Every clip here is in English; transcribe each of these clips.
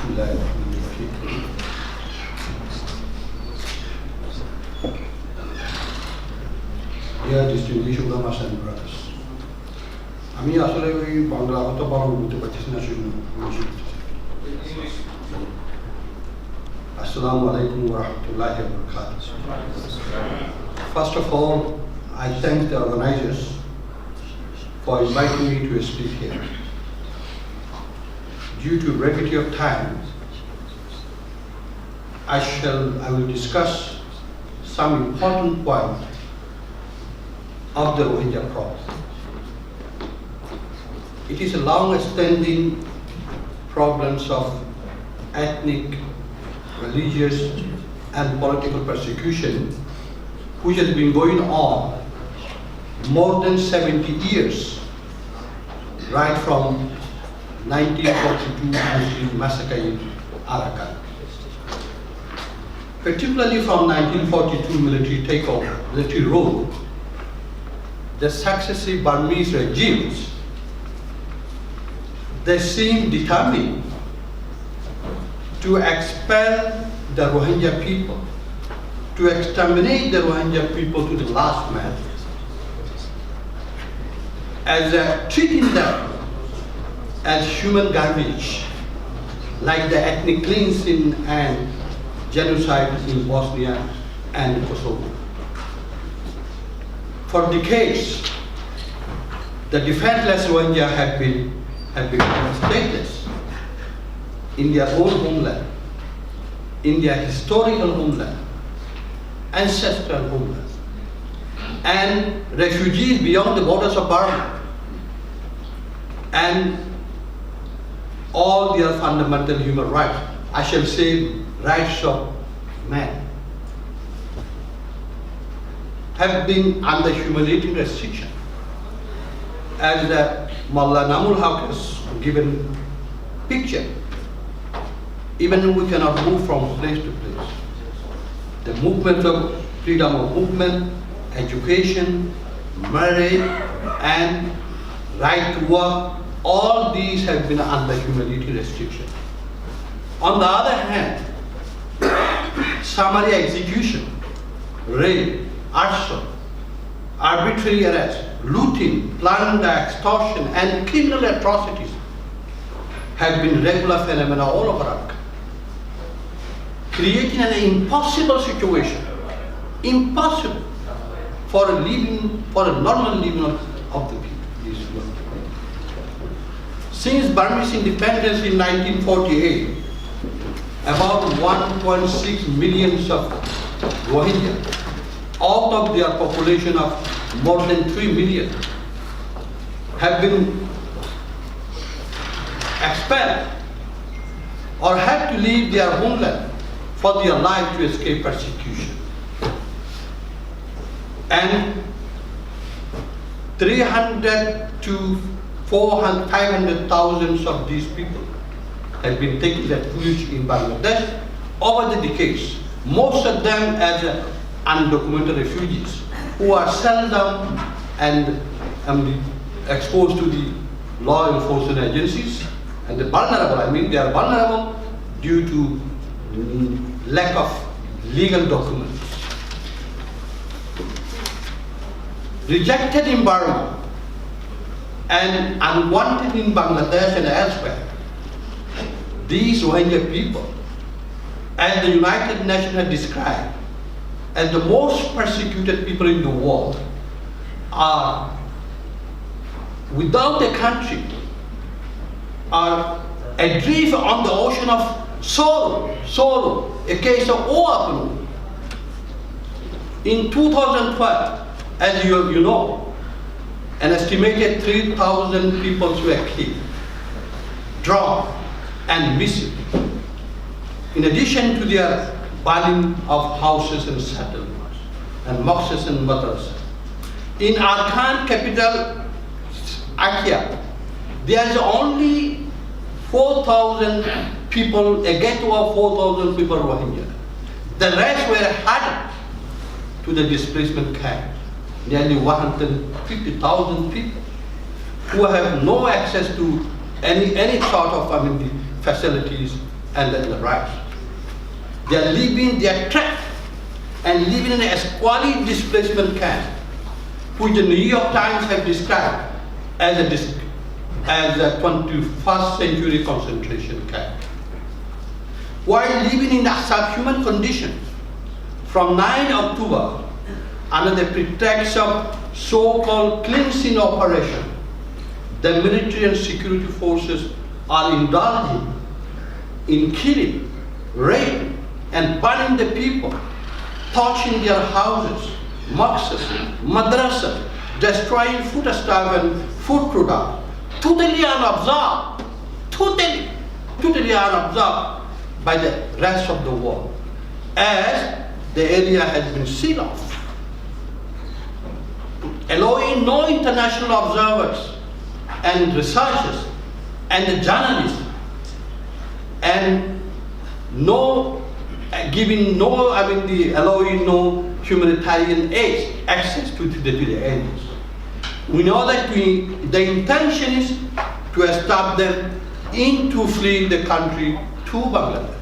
Bismillahirrahmanirrahim. Dear distinguished ulamas and brothers, আমি আসলে ওই বাংলা হয়তো ভালো বলতে পারছি না শুনে Assalamu alaikum wa rahmatullahi wa barakatuh. First of all, I thank the organizers for inviting me to speak here. Due to brevity of time, I will discuss some important points of the Rohingya problem. It is a long-standing problems of ethnic, religious, and political persecution, which has been going on more than 70 years, right from 1942 Muslim massacre in Arakan. Particularly from 1942 military takeover, military rule, the successive Burmese regimes, they seem determined to expel the Rohingya people, to exterminate the Rohingya people to the last man, as treating them as human garbage, like the ethnic cleansing and genocide in Bosnia and Kosovo. For decades, the defenseless Rohingya have become stateless in their own homeland, in their historical homeland, ancestral homeland, and refugees beyond the borders of Burma, and all their fundamental human rights, I shall say rights of man, have been under humiliating restriction. As the Mullah Namul Haq has given picture, even we cannot move from place to place. The movement of freedom of movement, education, marriage, and right to work, all these have been under humiliating restriction. On the other hand, summary execution, rape, arson, arbitrary arrest, looting, plunder, extortion, and criminal atrocities have been regular phenomena all over Africa, creating an impossible situation, impossible for a normal living of the people. Since Burmese independence in 1948, about 1.6 million of Rohingya, out of their population of more than 3 million, have been expelled or had to leave their homeland for their life to escape persecution. And 300 to 500,000 of these people have been taken refuge in Bangladesh over the decades, most of them as undocumented refugees who are seldom and exposed to the law enforcement agencies, and the vulnerable, they are vulnerable due to lack of legal documents. Rejected in Burma and unwanted in Bangladesh and elsewhere, these Rohingya people, as the United Nations has described, as the most persecuted people in the world, are without a country, are adrift on the ocean of sorrow, a case of Oahu. In 2012, as you know, an estimated 3,000 people were killed, drowned, and missing, in addition to their burning of houses and settlements, and mosques and madrasas. In Arkan capital, Akia, there is only 4,000 people, a ghetto of 4,000 people Rohingya. The rest were added to the displacement camp, nearly 150,000 people who have no access to any sort of facilities, and the rights. They are trapped and living in a squalid displacement camp, which the New York Times have described as a 21st century concentration camp. While living in subhuman conditions, from 9 October, under the pretext of so-called cleansing operation, the military and security forces are indulging in killing, raping, and burning the people, torching their houses, mosques, madrasas, destroying foodstuffs and food products, totally unobserved, totally unobserved by the rest of the world, as the area has been sealed off, allowing no international observers and researchers and journalists, and allowing no humanitarian aid access to the areas. We know that the intention is to stop them into fleeing the country to Bangladesh.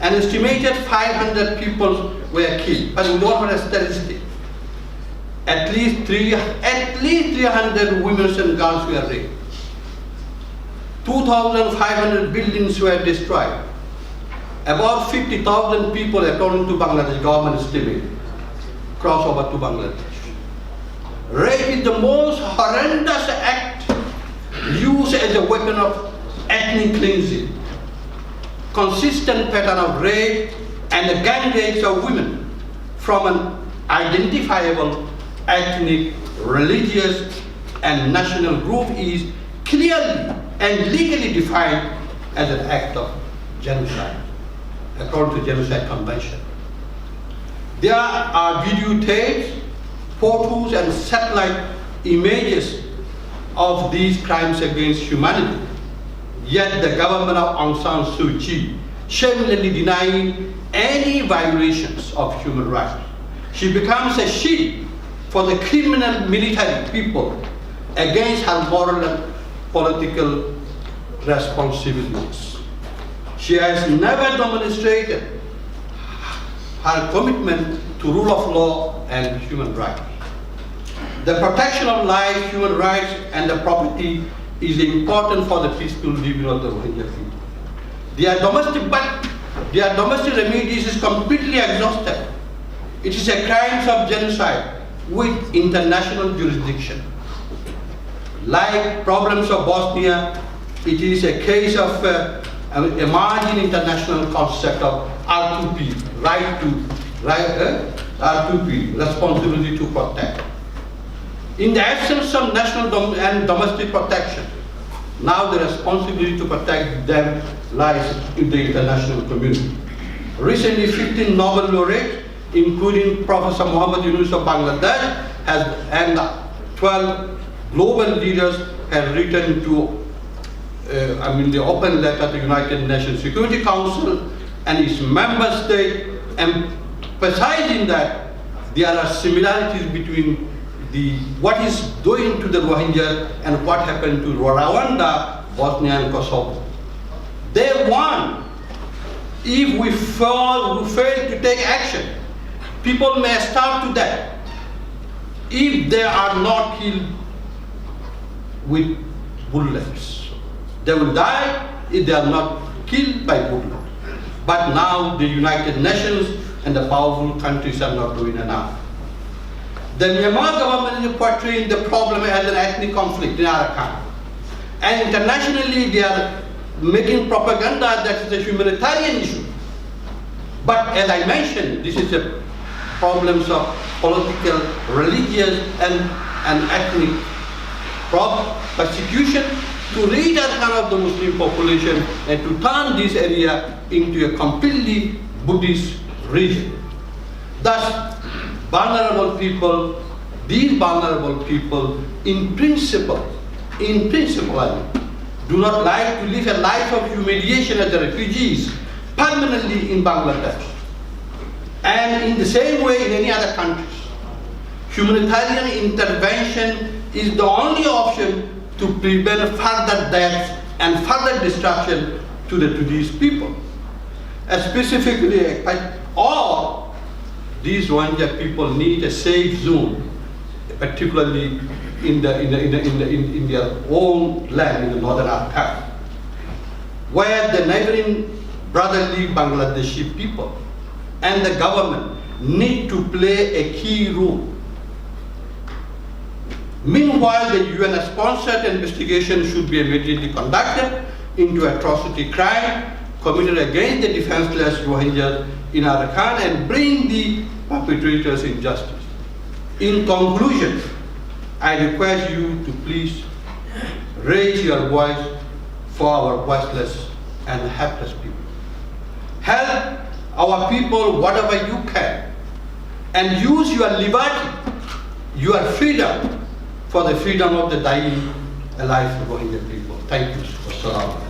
An estimated 500 people were killed, but we don't have a statistic. At least 300 women and girls were raped. 2,500 buildings were destroyed. About 50,000 people, according to Bangladesh government estimate, cross over to Bangladesh. Rape is the most horrendous act used as a weapon of ethnic cleansing. Consistent pattern of rape and gang rapes of women from an identifiable ethnic, religious, and national group is clearly and legally defined as an act of genocide, according to Genocide Convention. There are videotapes, photos, and satellite images of these crimes against humanity. Yet the government of Aung San Suu Kyi shamelessly denying any violations of human rights. She becomes a shield for the criminal military people against her moral and political responsibilities. She has never demonstrated her commitment to rule of law and human rights. The protection of life, human rights, and the property is important for the peaceful living of the Rohingya people. Their domestic remedies is completely exhausted. It is a crime of genocide with international jurisdiction. Like problems of Bosnia, it is a case of emerging international concept of R2P, R2P, responsibility to protect. In the absence of national and domestic protection, now the responsibility to protect them lies in the international community. Recently, 15 Nobel laureates, including Professor Muhammad Yunus of Bangladesh, and 12 global leaders have written to the open letter to the United Nations Security Council and its member state, emphasizing that there are similarities between what is doing to the Rohingya and what happened to Rwanda, Bosnia, and Kosovo. They want, if we fail to take action, people may starve to death if they are not killed with bullets. They will die if they are not killed by bullets. But now the United Nations and the powerful countries are not doing enough. The Myanmar government is portraying the problem as an ethnic conflict in Arakan. And internationally they are making propaganda that is a humanitarian issue. But as I mentioned, this is a problems of political, religious, and ethnic persecution to re-target of the Muslim population and to turn this area into a completely Buddhist region. Thus, these vulnerable people, in principle, do not like to live a life of humiliation as refugees permanently in Bangladesh. And in the same way in any other countries, humanitarian intervention is the only option to prevent further deaths and further destruction to these people. Specifically, all these Rohingya people need a safe zone, particularly in their own land, in the northern Assam, where the neighboring brotherly Bangladeshi people and the government need to play a key role. Meanwhile, the UN-sponsored investigation should be immediately conducted into atrocity crime committed against the defenseless Rohingyas in Arakan and bring the perpetrators in justice. In conclusion, I request you to please raise your voice for our voiceless and helpless people. Help our people whatever you can, and use your liberty, your freedom, for the freedom of the dying, alive Rohingya people. Thank you. Wassalam.